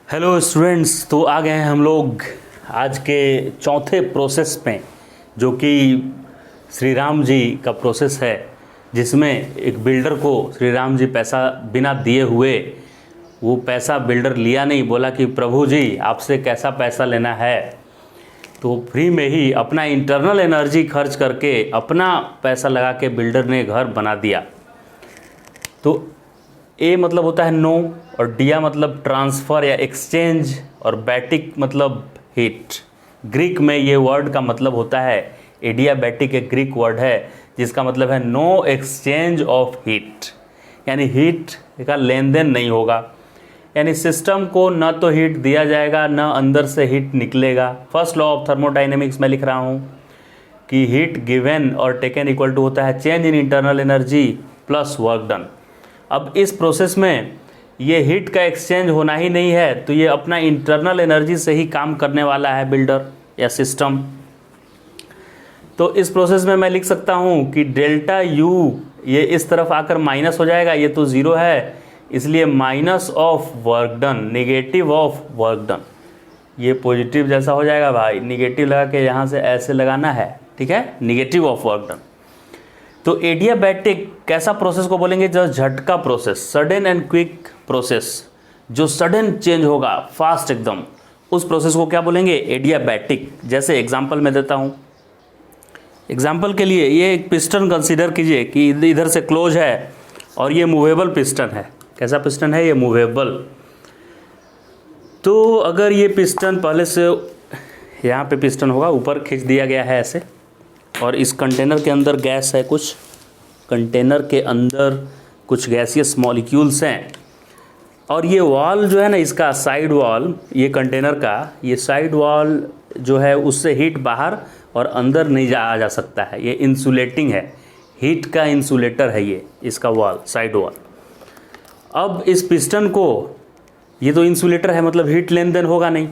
Hello students, तो आ गए हैं हम लोग आज के चौथे प्रोसेस में, जो कि श्री राम जी का प्रोसेस है, जिसमें एक बिल्डर को श्री राम जी पैसा बिना दिए हुए, वो पैसा बिल्डर लिया नहीं, बोला कि प्रभु जी आपसे कैसा पैसा लेना है, तो फ्री में ही अपना इंटरनल एनर्जी खर्च करके अपना पैसा लगा के बिल्डर ने घर बना दिया। तो ए मतलब होता है नो, और डिया मतलब ट्रांसफ़र या एक्सचेंज, और बैटिक मतलब हीट। ग्रीक में ये वर्ड का मतलब होता है, एडियाबैटिक एक ग्रीक वर्ड है जिसका मतलब है नो एक्सचेंज ऑफ हीट, यानी हीट का लेन देन नहीं होगा, यानी सिस्टम को न तो हीट दिया जाएगा न अंदर से हीट निकलेगा। फर्स्ट लॉ ऑफ थर्मोडाइनमिक्स में लिख रहा हूँ कि हीट गिवन और टेकन इक्वल टू होता है change in internal energy plus work done. अब इस प्रोसेस में ये हीट का एक्सचेंज होना ही नहीं है, तो ये अपना इंटरनल एनर्जी से ही काम करने वाला है बिल्डर या सिस्टम। तो इस प्रोसेस में मैं लिख सकता हूँ कि डेल्टा यू ये इस तरफ आकर माइनस हो जाएगा, ये तो ज़ीरो है, इसलिए minus of work done, negative of work done. ये पॉजिटिव जैसा हो जाएगा भाई, निगेटिव लगा के यहाँ से ऐसे लगाना है, ठीक है, निगेटिव ऑफ वर्क डन। तो एडियाबैटिक कैसा प्रोसेस को बोलेंगे? जो झटका process, sudden and quick process, जो सडन चेंज होगा फास्ट एकदम, उस प्रोसेस को क्या बोलेंगे? एडियाबैटिक। जैसे एग्जांपल मैं देता हूँ, एग्जांपल के लिए ये एक पिस्टन कंसीडर कीजिए कि इधर से क्लोज है और ये मूवेबल पिस्टन है। कैसा पिस्टन है? ये मूवेबल। तो अगर ये पिस्टन पहले से यहाँ पे पिस्टन होगा, ऊपर खींच दिया गया है ऐसे, और इस कंटेनर के अंदर गैस है, कुछ कंटेनर के अंदर कुछ गैसियस मॉलिक्यूल्स हैं, और ये वॉल जो है ना, इसका साइड वॉल, ये कंटेनर का ये साइड वॉल जो है, उससे हीट बाहर और अंदर नहीं आ जा सकता है। ये इंसुलेटिंग है, हीट का इंसुलेटर है ये, इसका वॉल, साइड वॉल। अब इस पिस्टन को, ये तो इंसुलेटर है, मतलब हीट लेन देन होगा नहीं।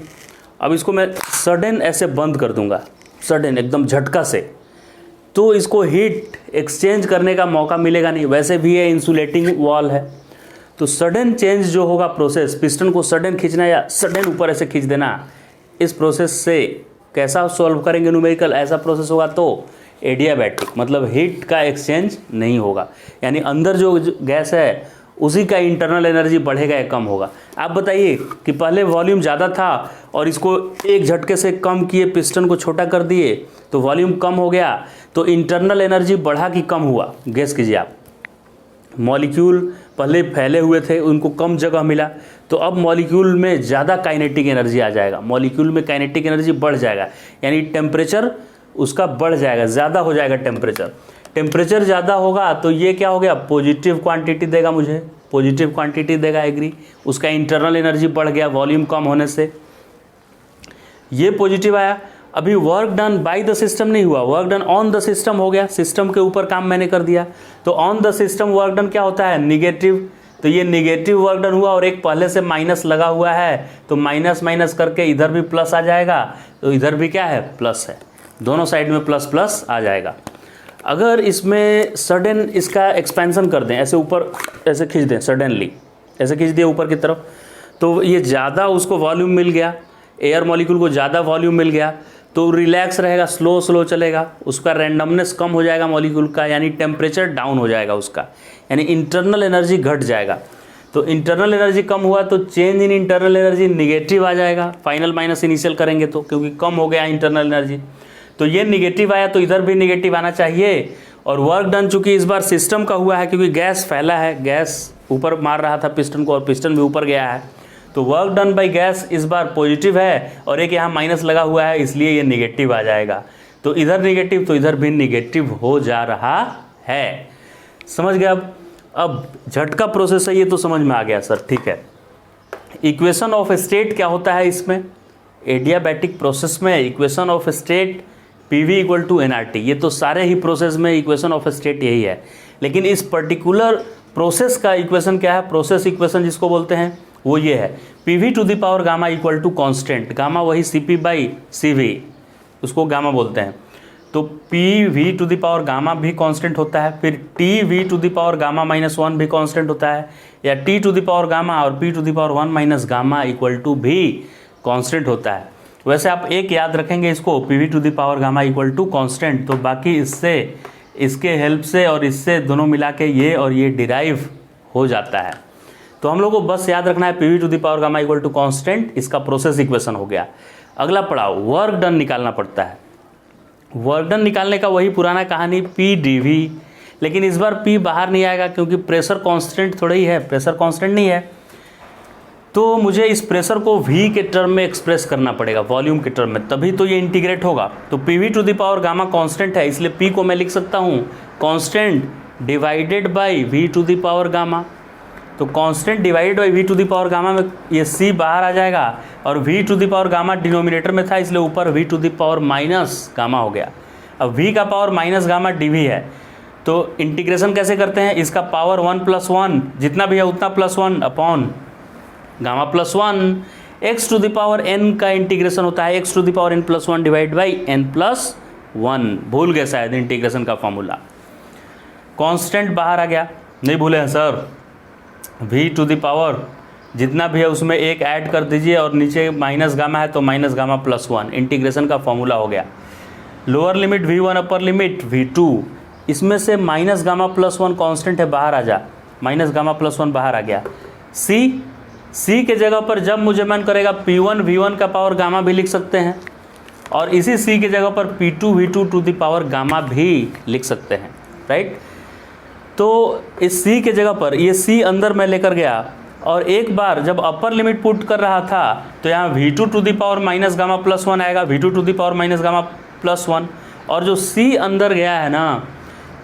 अब इसको मैं सडन ऐसे बंद कर दूंगा, सडन एकदम झटका से, तो इसको हीट एक्सचेंज करने का मौका मिलेगा नहीं। वैसे भी ये इंसुलेटिंग वॉल है, तो सडन चेंज जो होगा प्रोसेस, पिस्टन को सडन खींचना या सडन ऊपर ऐसे खींच देना, इस प्रोसेस से कैसा सॉल्व करेंगे न्यूमेरिकल? ऐसा प्रोसेस होगा तो एडियाबैटिक, मतलब हीट का एक्सचेंज नहीं होगा, यानी अंदर जो गैस है उसी का इंटरनल एनर्जी बढ़ेगा या कम होगा। आप बताइए कि पहले वॉल्यूम ज़्यादा था और इसको एक झटके से कम किए, पिस्टन को छोटा कर दिए, तो वॉल्यूम कम हो गया, तो इंटरनल एनर्जी बढ़ा कि कम हुआ? गेस कीजिए आप। मॉलिक्यूल पहले फैले हुए थे, उनको कम जगह मिला, तो अब मॉलिक्यूल में ज़्यादा काइनेटिक एनर्जी आ जाएगा, मॉलिक्यूल में काइनेटिक एनर्जी बढ़ जाएगा, यानी टेम्परेचर उसका बढ़ जाएगा, ज़्यादा हो जाएगा टेम्परेचर। टेम्परेचर ज़्यादा होगा तो ये क्या हो गया? पॉजिटिव क्वांटिटी देगा, मुझे पॉजिटिव क्वांटिटी देगा, एग्री। उसका इंटरनल एनर्जी बढ़ गया वॉल्यूम कम होने से, ये पॉजिटिव आया। अभी work done by the system नहीं हुआ, work done on the system हो गया, सिस्टम के ऊपर काम मैंने कर दिया। तो on the system work done क्या होता है? निगेटिव। तो ये निगेटिव वर्क डन हुआ, और एक पहले से माइनस लगा हुआ है, तो माइनस माइनस करके इधर भी प्लस आ जाएगा, तो इधर भी क्या है? प्लस है, दोनों साइड में प्लस प्लस आ जाएगा। अगर इसमें सडन इसका एक्सपेंशन कर दें, ऐसे ऊपर ऐसे खींच दें, सडनली ऐसे खींच दिया ऊपर की तरफ, तो ये ज़्यादा उसको वॉल्यूम मिल गया, एयर मॉलिक्यूल को ज़्यादा वॉल्यूम मिल गया, तो रिलैक्स रहेगा, स्लो स्लो चलेगा, उसका रैंडमनेस कम हो जाएगा मॉलिक्यूल का, यानी टेम्परेचर डाउन हो जाएगा उसका, यानी इंटरनल एनर्जी घट जाएगा। तो इंटरनल एनर्जी कम हुआ तो change in internal energy negative आ जाएगा, फाइनल माइनस इनिशियल करेंगे तो, क्योंकि कम हो गया इंटरनल एनर्जी। तो ये निगेटिव आया, तो इधर भी निगेटिव आना चाहिए। और वर्क डन चूंकि इस बार सिस्टम का हुआ है, क्योंकि गैस फैला है, गैस ऊपर मार रहा था पिस्टन को और पिस्टन भी ऊपर गया है, तो वर्क डन बाय गैस इस बार पॉजिटिव है, और एक यहाँ माइनस लगा हुआ है, इसलिए ये निगेटिव आ जाएगा। तो इधर निगेटिव तो इधर भी निगेटिव हो जा रहा है। समझ गए? अब झटका प्रोसेस है ये, तो समझ में आ गया सर, ठीक है। इक्वेशन ऑफ स्टेट क्या होता है इसमें? एडियाबैटिक प्रोसेस में equation of state PV equal to nRT, ये तो सारे ही प्रोसेस में इक्वेशन ऑफ स्टेट यही है, लेकिन इस पर्टिकुलर प्रोसेस का इक्वेशन क्या है? प्रोसेस इक्वेशन जिसको बोलते हैं वो ये है, PV to the power gamma equal to constant, gamma वही CP बाई CV, उसको गामा बोलते हैं। तो P V to the power gamma भी कांस्टेंट होता है, फिर T V to the power gamma minus one भी कांस्टेंट होता है, या T to the power gamma और P to the power one minus gamma equal to भी कांस्टेंट होता है। वैसे आप एक याद रखेंगे इसको, P V to the power gamma equal to constant, तो बाकी इससे इसके हेल्प से और इससे दोनों मिला के ये और ये डिराइव हो जाता है। तो हम लोग को बस याद रखना है P V to the power gamma equal to constant, इसका प्रोसेस इक्वेशन हो गया। अगला पड़ाव वर्क डन निकालना पड़ता है। वर्क डन निकालने का वही पुराना कहानी पी डी वी, लेकिन इस बार पी बाहर नहीं आएगा क्योंकि प्रेशर कांस्टेंट थोड़ा ही है, प्रेशर कांस्टेंट नहीं है, तो मुझे इस प्रेशर को v के टर्म में एक्सप्रेस करना पड़ेगा, वॉल्यूम के टर्म में, तभी तो ये इंटीग्रेट होगा। तो P V to the power gamma constant है, इसलिए p को मैं लिख सकता हूँ constant divided by v to the power gamma. तो constant divided by v to the power gamma में ये c बाहर आ जाएगा और v to the power gamma denominator में था, इसलिए ऊपर v to the power minus gamma हो गया। अब v का पावर माइनस गामा dv है, तो इंटीग्रेशन कैसे करते हैं, इसका पावर 1 + 1 जितना भी है उतना +1 upon gamma plus 1 X to the power n का इंटीग्रेशन होता है X to the power n + 1 divide by n + 1। भूल गए शायद इंटीग्रेशन का फॉर्मूला। कांस्टेंट बाहर आ गया, नहीं भूले हैं sir. v to the power जितना भी है उसमें एक ऐड कर दीजिए और नीचे माइनस गामा है तो माइनस गामा + 1, इंटीग्रेशन का फॉर्मूला हो गया। Lower limit v1 upper limit v2, इसमें से माइनस गामा + 1 कांस्टेंट है, बाहर आ जा, माइनस गामा + 1 बाहर आ गया। c के जगह पर जब मुझे मन करेगा p1 v1 का पावर गामा भी लिख सकते हैं, और इसी c के जगह पर p2 v2 to the power gamma भी लिख सकते हैं, राइट। तो इस c के जगह पर ये c अंदर मैं लेकर गया और एक बार जब अपर लिमिट पुट कर रहा था तो यहाँ v2 to the power minus gamma + 1 आएगा, v2 to the power minus gamma + 1, और जो c अंदर गया है ना,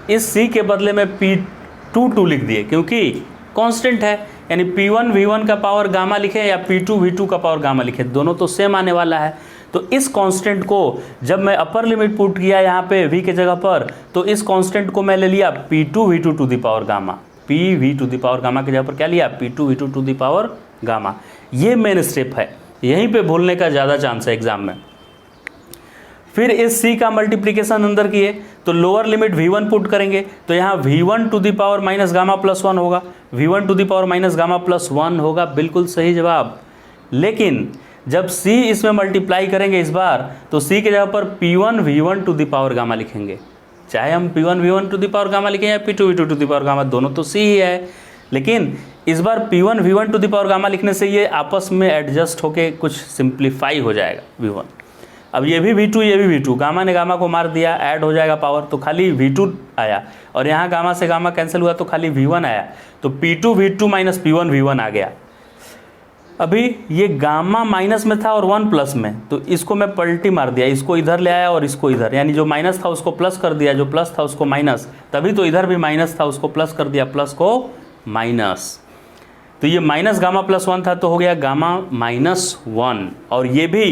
इस c के बदले में p2 लिख दिए क्योंकि कांस्टेंट है, यानी p1 v1 का पावर गामा लिखे या p2 v2 का पावर गामा लिखे, दोनों तो सेम आने वाला है। तो इस कांस्टेंट को जब मैं अपर लिमिट पुट किया यहाँ पे v के जगह पर, तो इस कांस्टेंट को मैं ले लिया p2 v2 to the power gamma, p v to the power gamma के जगह पर क्या लिया p2 v2 to the power gamma. ये मेन स्टेप है, यहीं पे भूलने का ज़्यादा चांस है एग्जाम में। फिर इस c का मल्टीप्लिकेशन अंदर किए तो लोअर लिमिट v1 पुट करेंगे तो यहाँ v1 to the power minus gamma + 1 होगा, v1 to the power minus gamma + 1 होगा, बिल्कुल सही जवाब। लेकिन जब c इसमें मल्टीप्लाई करेंगे इस बार, तो c के जगह पर p1 v1 to the power gamma लिखेंगे, चाहे हम p1 v1 to the power gamma लिखें या p2 v2 to the power gamma, दोनों तो c ही है। लेकिन इस बार p1 v1 to the power gamma लिखने से ये आपस में एडजस्ट होके कुछ सिंप्लीफाई हो जाएगा v1। अब ये भी v2 ये भी v2, गामा ने गामा को मार दिया, ऐड हो जाएगा पावर, तो खाली v2 आया, और यहाँ गामा से गामा कैंसिल हुआ तो खाली v1 आया, तो p2 v2 minus p1 v1 आ गया। अभी ये गामा माइनस में था और 1 प्लस में, तो इसको मैं पलटी मार दिया, इसको इधर ले आया और इसको इधर, यानी जो माइनस था उसको प्लस कर दिया, जो प्लस था उसको माइनस, तभी तो इधर भी माइनस था उसको प्लस कर दिया, प्लस को माइनस। तो ये माइनस गामा + 1 था तो हो गया गामा -1, और ये भी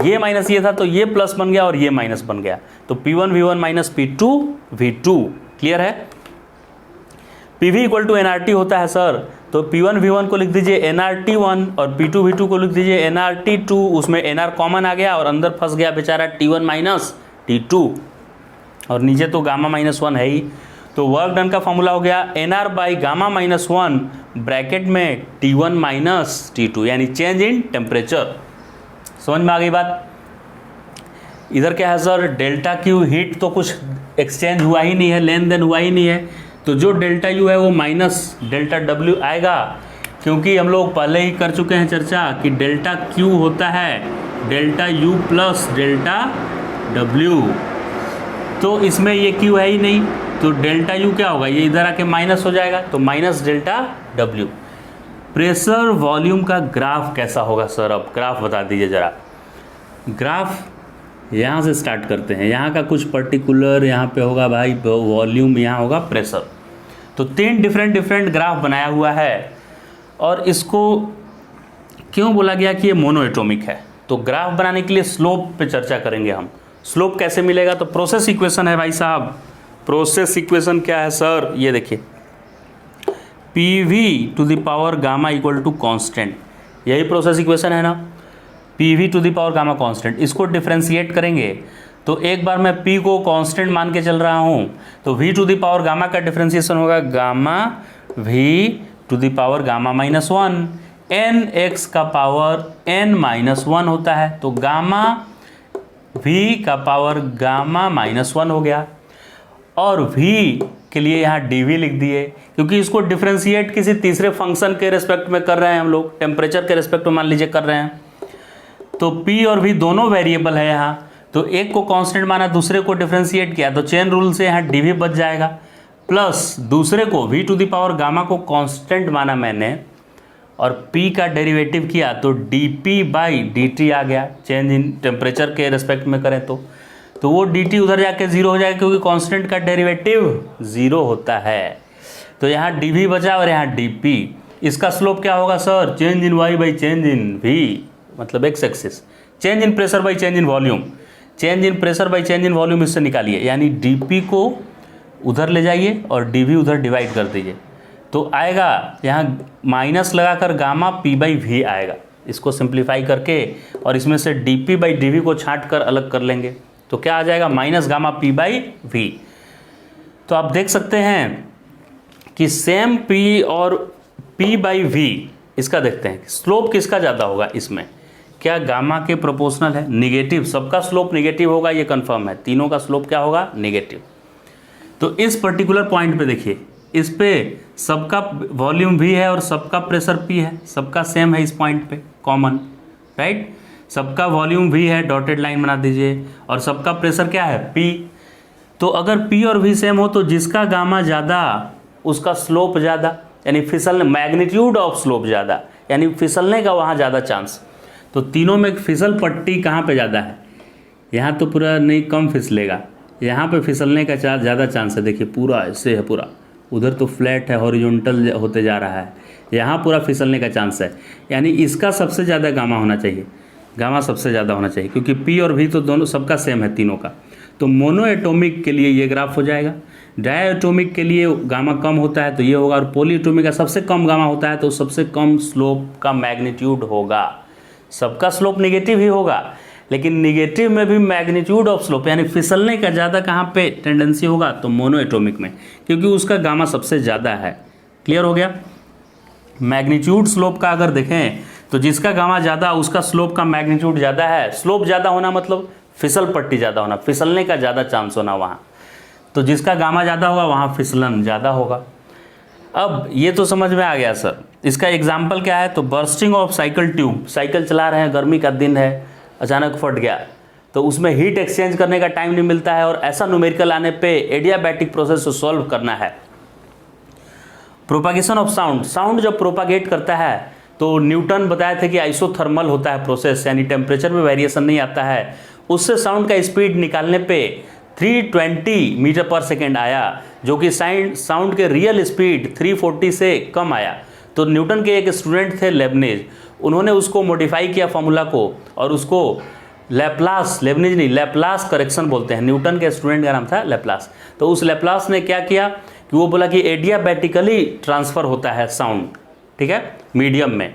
ये माइनस ये था तो ये प्लस बन गया और ये माइनस बन गया, तो p1 v1 minus p2 v2। Clear है। pv इक्वल टू nRT होता है सर, तो p1 v1 को लिख दीजिए nRT1 और p2 v2 को लिख दीजिए nRT2, उसमें nR कॉमन आ गया और अंदर फंस गया बेचारा t1 माइनस t2, और नीचे तो गामा -1 है ही। तो वर्क डन का फॉर्मूला हो गया nR बाई गामा -1 ब्रैकेट में T1 माइनस T2, यानी चेंज इन टेम्परेचर। समझ में आ गई बात। इधर क्या है सर, डेल्टा क्यू हीट तो कुछ एक्सचेंज हुआ ही नहीं है, लेन देन हुआ ही नहीं है, तो जो डेल्टा यू है वो माइनस डेल्टा डब्ल्यू आएगा, क्योंकि हम लोग पहले ही कर चुके हैं चर्चा कि डेल्टा क्यू होता है delta U plus delta W, तो इसमें ये क्यू है ही नहीं, तो डेल्टा यू क्या होगा, ये इधर आके माइनस हो जाएगा, तो minus delta W. Pressure volume का ग्राफ कैसा होगा सर, अब ग्राफ बता दीजिए ज़रा। ग्राफ यहाँ से स्टार्ट करते हैं, यहाँ का कुछ पर्टिकुलर यहाँ पे होगा भाई वॉल्यूम, यहाँ होगा प्रेशर। तो 3 डिफरेंट ग्राफ बनाया हुआ है, और इसको क्यों बोला गया कि ये मोनोएटॉमिक है। तो ग्राफ बनाने के लिए स्लोप पे चर्चा करेंगे हम। स्लोप कैसे मिलेगा, तो प्रोसेस इक्वेशन है भाई साहब। प्रोसेस इक्वेशन क्या है सर, ये देखिए PV to the power gamma equal to constant, यही प्रोसेस इक्वेशन है ना, PV to the power gamma constant. इसको डिफ्रेंशिएट करेंगे तो एक बार मैं P को कांस्टेंट मान के चल रहा हूँ, तो V to the power gamma का डिफरेंशिएशन होगा gamma V to the power gamma minus 1, N X का पावर n माइनस 1 होता है, तो गामा V का पावर गामा माइनस 1 हो गया। और V के लिए यहाँ dV लिख दिए, क्योंकि इसको डिफरेंशिएट किसी तीसरे फंक्शन के रेस्पेक्ट में कर रहे हैं हम लोग, टेम्परेचर के रेस्पेक्ट में मान लीजिए कर रहे हैं, तो P और V दोनों वेरिएबल है यहाँ, तो एक को कांस्टेंट माना, दूसरे को डिफरेंशिएट किया, तो चेन रूल से यहाँ dV बच जाएगा, प्लस दूसरे को V to the power gamma को कांस्टेंट माना मैंने और P का डेरिवेटिव किया तो dP बाई dt आ गया, चेंज इन टेम्परेचर के रेस्पेक्ट में करें तो वो dt उधर जाके जीरो हो जाएगा, क्योंकि कांस्टेंट का डेरिवेटिव जीरो होता है। तो यहाँ dV बचा और यहाँ dP। इसका स्लोप क्या होगा sir? Change in y by change in v, मतलब x axis, change in pressure by change in volume, change in pressure by change in volume इससे निकालिए, यानी dP को उधर ले जाइए और dV उधर डिवाइड कर दीजिए, तो आएगा यहाँ माइनस लगाकर गामा P बाई V आएगा। इसको सिंप्लीफाई करके और इसमें से dP बाई dV को छांट कर अलग कर लेंगे, तो क्या आ जाएगा? Minus gamma P by V। तो आप देख सकते हैं कि सेम P और P बाई V, इसका देखते हैं स्लोप किसका ज़्यादा होगा इसमें, क्या गामा के प्रोपोर्शनल है? निगेटिव, सबका स्लोप निगेटिव होगा, ये कंफर्म है, तीनों का स्लोप क्या होगा? निगेटिव। तो इस पर्टिकुलर पॉइंट पे देखिए, इस पे सबका वॉल्यूम V है और सबका प्रेशर P है, सबका सेम है इस पॉइंट पे, कॉमन, राइट? सबका वॉल्यूम V है, डॉटेड लाइन बना दीजिए, और सबका प्रेशर क्या है? P। तो अगर P और V सेम हो तो जिसका गामा ज़्यादा उसका स्लोप ज़्यादा, यानी फिसलने, मैग्नीट्यूड ऑफ स्लोप ज़्यादा, यानी फिसलने का वहाँ ज़्यादा चांस। तो तीनों में फिसल पट्टी कहाँ पे ज़्यादा है? यहाँ तो पूरा नहीं, कम फिसलेगा, यहाँ पे फिसलने का ज़्यादा चांस है। देखिए पूरा ऐसे है, पूरा उधर तो फ्लैट है, हॉरिजॉन्टल होते जा रहा है, यहाँ पूरा फिसलने का चांस है, यानी इसका सबसे ज़्यादा गामा होना चाहिए, गामा सबसे ज़्यादा होना चाहिए, क्योंकि P और V तो दोनों सबका सेम है तीनों का। तो मोनो एटॉमिक के लिए ये ग्राफ हो जाएगा, डाई एटॉमिक के लिए गामा कम होता है तो ये होगा, और पॉली एटॉमिक का सबसे कम गामा होता है तो सबसे कम स्लोप का मैग्नीट्यूड होगा। सबका स्लोप निगेटिव ही होगा, लेकिन निगेटिव में भी मैग्नीट्यूड ऑफ स्लोप यानी फिसलने का ज़्यादा कहाँ पे टेंडेंसी होगा? तो मोनो एटॉमिक में, क्योंकि उसका गामा सबसे ज़्यादा है। क्लियर हो गया? मैग्नीट्यूड स्लोप का अगर देखें तो जिसका गामा ज़्यादा उसका स्लोप का मैग्नीट्यूड ज़्यादा है। स्लोप ज़्यादा होना मतलब फिसल पट्टी ज़्यादा होना, फिसलने का ज़्यादा चांस होना वहाँ, तो जिसका गामा ज़्यादा होगा वहाँ फिसलन ज़्यादा होगा। अब ये तो समझ में आ गया सर। इसका एग्जाम्पल क्या है? तो bursting of cycle tube, cycle चला रहे हैं, गर्मी का दिन है, अचानक फट गया, तो उसमें हीट एक्सचेंज करने का टाइम नहीं मिलता है, और ऐसा न्यूमेरिकल आने पे एडियाबैटिक प्रोसेस को सॉल्व करना है। प्रोपागेशन ऑफ साउंड, साउंड जब प्रोपागेट करता है तो न्यूटन बताए थे कि आइसोथर्मल होता है प्रोसेस, यानी टेम्परेचर में वेरिएशन नहीं आता है, उससे साउंड का स्पीड निकालने पे 320 मीटर पर सेकेंड आया, जो कि साउंड के रियल स्पीड 340 से कम आया। तो न्यूटन के एक स्टूडेंट थे लेबनिज, उन्होंने उसको मॉडिफाई किया फॉर्मूला को, और उसको लैप्लास, लेबनिज नहीं, लैप्लास करेक्शन बोलते हैं, न्यूटन के स्टूडेंट का नाम था लैप्लास। तो उस लैप्लास ने क्या किया कि वो बोला कि एडियाबैटिकली ट्रांसफ़र होता है साउंड, ठीक है, मीडियम में।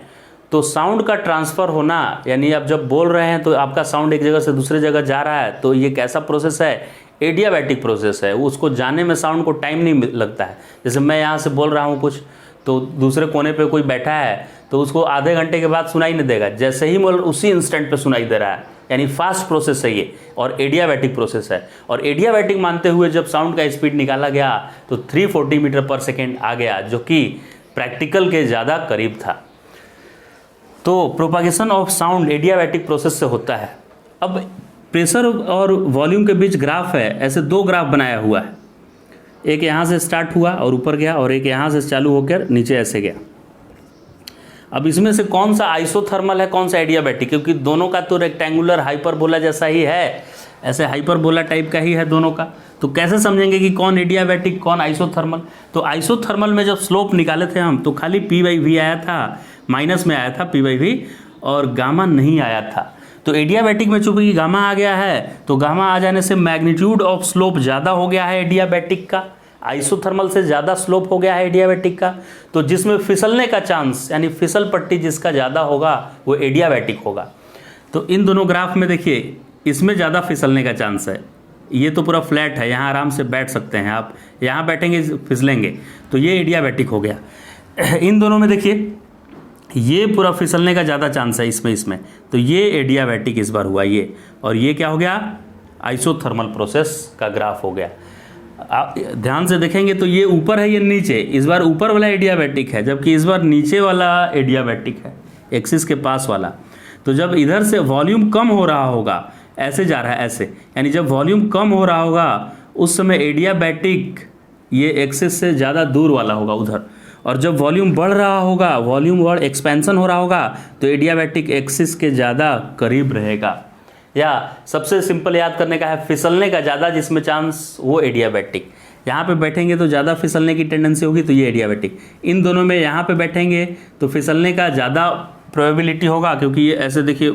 तो साउंड का ट्रांसफ़र होना, यानी आप जब बोल रहे हैं तो आपका साउंड एक जगह से दूसरे जगह जा रहा है, तो ये कैसा प्रोसेस है? एडियाबैटिक प्रोसेस है। उसको जाने में साउंड को टाइम नहीं लगता है। जैसे मैं यहाँ से बोल रहा हूँ कुछ, तो दूसरे कोने पे कोई बैठा है तो उसको आधे घंटे के बाद सुनाई नहीं देगा, जैसे ही बोल उसी इंस्टेंट पे सुनाई दे रहा है, यानी फास्ट प्रोसेस है ये, और एडियाबैटिक प्रोसेस है। और एडियाबैटिक मानते हुए जब साउंड का स्पीड निकाला गया तो 340 मीटर पर सेकेंड आ गया, जो कि प्रैक्टिकल के ज़्यादा करीब था। तो propagation of sound adiabatic process से होता है। अब प्रेशर और वॉल्यूम के बीच ग्राफ है, ऐसे दो ग्राफ बनाया हुआ है, एक यहाँ से स्टार्ट हुआ और ऊपर गया, और एक यहाँ से चालू होकर नीचे ऐसे गया। अब इसमें से कौन सा आइसोथर्मल है, कौन सा एडियाबैटिक? क्योंकि दोनों का तो रेक्टेंगुलर हाइपरबोला जैसा ही है, ऐसे हाइपरबोला टाइप का ही है दोनों का। तो कैसे समझेंगे कि कौन एडियाबैटिक कौन आइसोथर्मल? तो आइसोथर्मल में जब स्लोप निकाले थे हम, तो खाली P/V आया था, माइनस में आया था P/V, और गामा नहीं आया था। तो एडियाबैटिक में चूंकि गामा आ गया है, तो गामा आ जाने से मैग्नीट्यूड ऑफ स्लोप ज़्यादा हो गया है एडियाबैटिक का, आइसोथर्मल से ज़्यादा स्लोप हो गया है एडियाबैटिक का। तो जिसमें फिसलने का चांस, यानी फिसल पट्टी जिसका ज़्यादा होगा वो एडियाबैटिक होगा। तो इन दोनों ग्राफ में देखिए, इसमें ज़्यादा फिसलने का चांस है। ये तो पूरा फ्लैट है, यहाँ आराम से बैठ सकते हैं आप, यहाँ बैठेंगे फिसलेंगे, तो ये एडियाबैटिक हो गया। इन दोनों में देखिए ये पूरा फिसलने का ज़्यादा चांस है इसमें, तो ये एडियाबैटिक इस बार हुआ ये, और ये क्या हो गया, आइसोथर्मल प्रोसेस का ग्राफ हो गया। आप ध्यान से देखेंगे तो ये ऊपर है, ये नीचे, इस बार ऊपर वाला एडियाबैटिक है, जबकि इस बार नीचे वाला एडियाबैटिक है, एक्सिस के पास वाला। तो जब इधर से वॉल्यूम कम हो रहा होगा, ऐसे जा रहा है ऐसे, यानी जब वॉल्यूम कम हो रहा होगा उस समय एडियाबैटिक ये एक्सिस से ज़्यादा दूर वाला होगा उधर, और जब वॉल्यूम बढ़ रहा होगा, वॉल्यूम बढ़ एक्सपेंशन हो रहा होगा, तो एडियाबैटिक एक्सिस के ज़्यादा करीब रहेगा। या सबसे सिंपल याद करने का है, फिसलने का ज़्यादा जिसमें चांस वो एडियाबैटिक, यहाँ पे बैठेंगे तो ज़्यादा फिसलने की टेंडेंसी होगी, तो ये एडियाबैटिक। इन दोनों में यहाँ पे बैठेंगे तो फिसलने का ज़्यादा प्रोबेबिलिटी होगा, क्योंकि ये ऐसे देखिए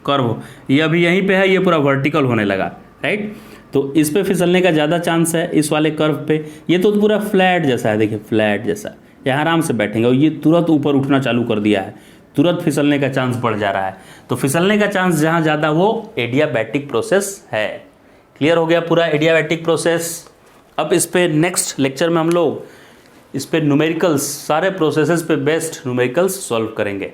कर्व, ये अभी यहीं पे है, ये पूरा वर्टिकल होने लगा, राइट। तो इस पे फिसलने का ज़्यादा चांस है इस वाले कर्व पे। ये तो पूरा फ्लैट जैसा है, देखिए फ्लैट जैसा, यहाँ आराम से बैठेंगे, और ये तुरंत ऊपर उठना चालू कर दिया है, तुरंत फिसलने का चांस बढ़ जा रहा है। तो फिसलने का चांस जहाँ ज़्यादा वो एडियाबैटिक प्रोसेस है। क्लियर हो गया पूरा एडियाबैटिक प्रोसेस। अब इस पे नेक्स्ट लेक्चर में हम लोग इस पे न्यूमेरिकल्स, सारे प्रोसेसेस पे बेस्ड न्यूमेरिकल्स सॉल्व करेंगे।